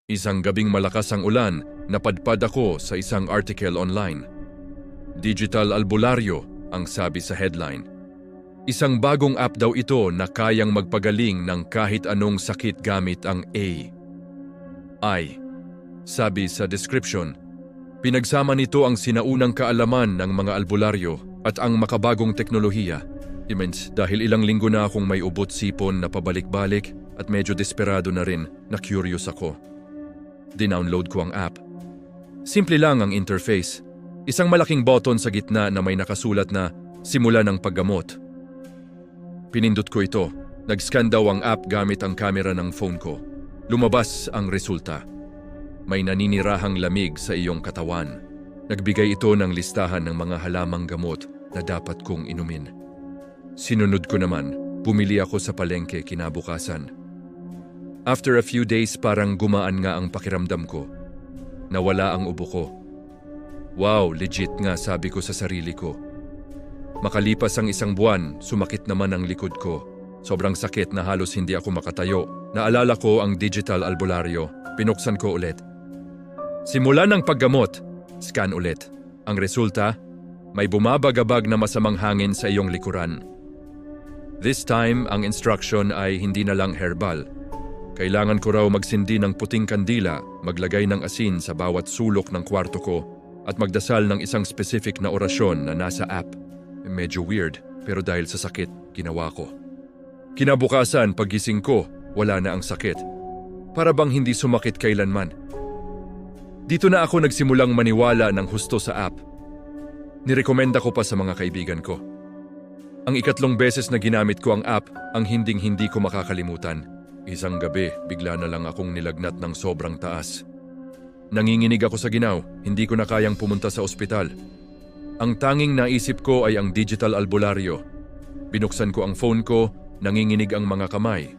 Isang gabing malakas ang ulan, napadpad ako sa isang article online. Digital albularyo ang sabi sa headline. Isang bagong app daw ito na kayang magpagaling ng kahit anong sakit gamit ang AI. Sabi sa description, pinagsama nito ang sinaunang kaalaman ng mga albularyo at ang makabagong teknolohiya. Dahil ilang linggo na akong may ubot-sipon na pabalik-balik at medyo desperado na rin na curious ako. Dinownload ko ang app. Simple lang ang interface. Isang malaking button sa gitna na may nakasulat na simula ng paggamot. Pinindot ko ito. Nag-scan daw ang app gamit ang camera ng phone ko. Lumabas ang resulta. May naninirahang lamig sa iyong katawan. Nagbigay ito ng listahan ng mga halamang gamot na dapat kong inumin. Sinunod ko naman, bumili ako sa palengke kinabukasan. After a few days parang gumaan nga ang pakiramdam ko. Nawala ang ubo ko. Wow, legit nga sabi ko sa sarili ko. Makalipas ang isang buwan, sumakit naman ang likod ko. Sobrang sakit na halos hindi ako makatayo. Naalala ko ang digital albularyo. Pinuksan ko ulit. Simula ng paggamot, scan ulit. Ang resulta, may bumabagabag na masamang hangin sa iyong likuran. This time, ang instruction ay hindi na lang herbal. Kailangan ko raw magsindi ng puting kandila, maglagay ng asin sa bawat sulok ng kwarto ko, at magdasal ng isang specific na orasyon na nasa app. Medyo weird, pero dahil sa sakit, ginawa ko. Kinabukasan, paggising ko, wala na ang sakit. Para bang hindi sumakit kailanman. Dito na ako nagsimulang maniwala ng husto sa app. Nirekomenda ko pa sa mga kaibigan ko. Ang ikatlong beses na ginamit ko ang app, ang hinding-hindi ko makakalimutan. Isang gabi, bigla na lang akong nilagnat ng sobrang taas. Nanginginig ako sa ginaw, hindi ko na kayang pumunta sa ospital. Ang tanging naisip ko ay ang digital albularyo. Binuksan ko ang phone ko, nanginginig ang mga kamay.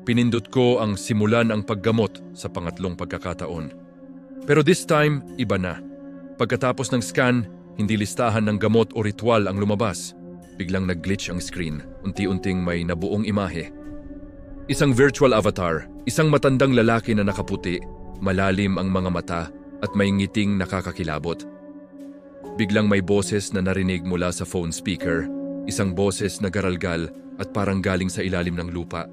Pinindot ko ang simulan ang paggamot sa pangatlong pagkakataon. Pero this time, iba na. Pagkatapos ng scan, hindi listahan ng gamot o ritual ang lumabas. Biglang nag-glitch ang screen, unti-unting may nabuong imahe. Isang virtual avatar, isang matandang lalaki na nakaputi, malalim ang mga mata at may ngiting nakakakilabot. Biglang may boses na narinig mula sa phone speaker, isang boses na garalgal at parang galing sa ilalim ng lupa.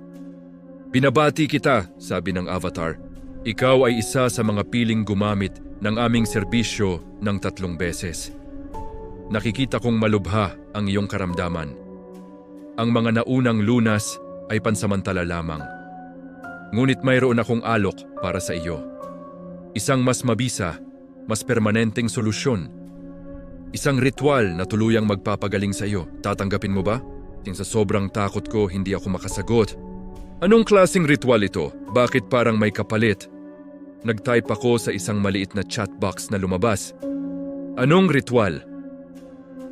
Binabati kita, sabi ng avatar. Ikaw ay isa sa mga piling gumamit ng aming serbisyo ng 3 beses. Nakikita kong malubha ang iyong karamdaman. Ang mga naunang lunas ay pansamantala lamang. Ngunit mayroon akong alok para sa iyo. Isang mas mabisa, mas permanenteng solusyon. Isang ritual na tuluyang magpapagaling sa iyo. Tatanggapin mo ba? Sa sobrang takot ko, hindi ako makasagot. Anong klaseng ritual ito? Bakit parang may kapalit? Nag-type ako sa isang maliit na chat box na lumabas. Anong ritual?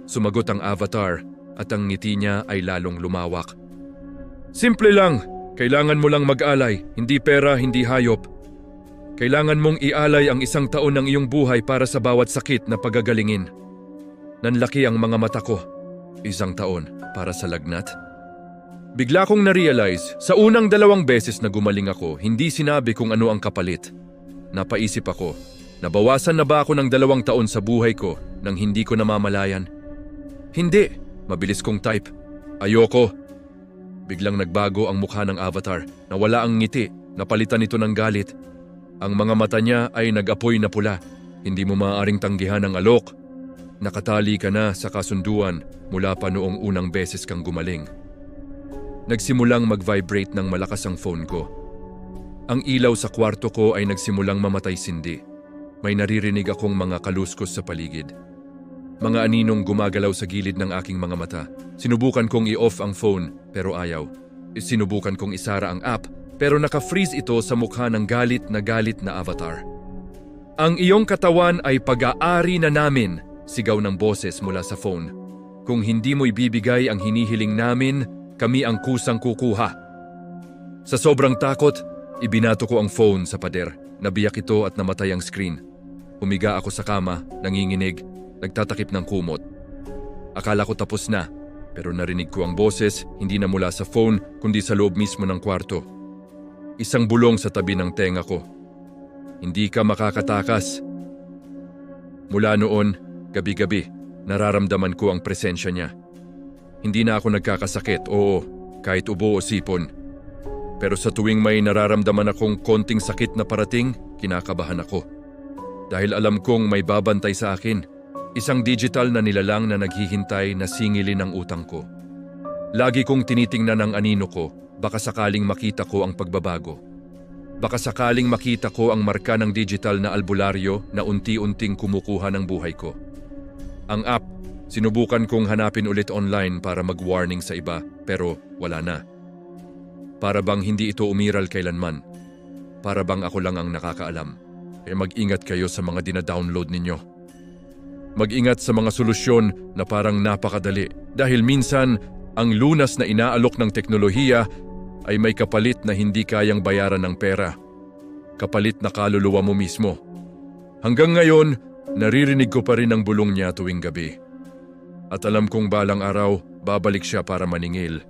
Sumagot ang avatar at ang ngiti niya ay lalong lumawak. Simple lang, kailangan mo lang mag-alay, hindi pera, hindi hayop. Kailangan mong ialay ang 1 taon ng iyong buhay para sa bawat sakit na pagagalingin. Nanlaki ang mga mata ko. 1 taon para sa lagnat? Bigla kong na-realize, sa unang 2 beses na gumaling ako, hindi sinabi kung ano ang kapalit. Napaisip ako, nabawasan na ba ako ng 2 taon sa buhay ko nang hindi ko namamalayan? Hindi, mabilis kong type. Ayoko. Biglang nagbago ang mukha ng avatar, nawala ang ngiti, napalitan ito ng galit. Ang mga mata niya ay nag-apoy na pula. Hindi mo maaaring tanggihan ang alok. Nakatali ka na sa kasunduan mula pa noong unang beses kang gumaling. Nagsimulang mag-vibrate ng malakas ang phone ko. Ang ilaw sa kwarto ko ay nagsimulang mamatay-sindi. May naririnig akong mga kaluskos sa paligid. Mga aninong gumagalaw sa gilid ng aking mga mata. Sinubukan kong i-off ang phone pero ayaw. Sinubukan kong isara ang app pero naka-freeze ito sa mukha ng galit na avatar. Ang iyong katawan ay pag-aari na namin, sigaw ng boses mula sa phone. Kung hindi mo ibibigay ang hinihiling namin, kami ang kusang kukuha. Sa sobrang takot, ibinato ko ang phone sa pader. Nabiyak ito at namatay ang screen. Humiga ako sa kama, nanginginig, nagtatakip ng kumot. Akala ko tapos na, pero narinig ko ang boses, hindi na mula sa phone, kundi sa loob mismo ng kwarto. Isang bulong sa tabi ng tenga ko. Hindi ka makakatakas. Mula noon, gabi-gabi, nararamdaman ko ang presensya niya. Hindi na ako nagkakasakit, oo, kahit ubo o sipon. Pero sa tuwing may nararamdaman akong konting sakit na parating, kinakabahan ako. Dahil alam kong may babantay sa akin, isang digital na nilalang na naghihintay na singilin ang utang ko. Lagi kong tinitingnan ang anino ko, baka sakaling makita ko ang pagbabago. Baka sakaling makita ko ang marka ng digital na albularyo na unti-unting kumukuha ng buhay ko. Ang app, sinubukan kong hanapin ulit online para mag-warning sa iba, pero wala na. Para bang hindi ito umiral kailanman. Para bang ako lang ang nakakaalam. Kaya mag-ingat kayo sa mga dina-download ninyo. Mag-ingat sa mga solusyon na parang napakadali dahil minsan ang lunas na inaalok ng teknolohiya ay may kapalit na hindi kayang bayaran ng pera. Kapalit na kaluluwa mo mismo. Hanggang ngayon, naririnig ko pa rin ang bulong niya tuwing gabi. At alam kong balang araw, babalik siya para maningil.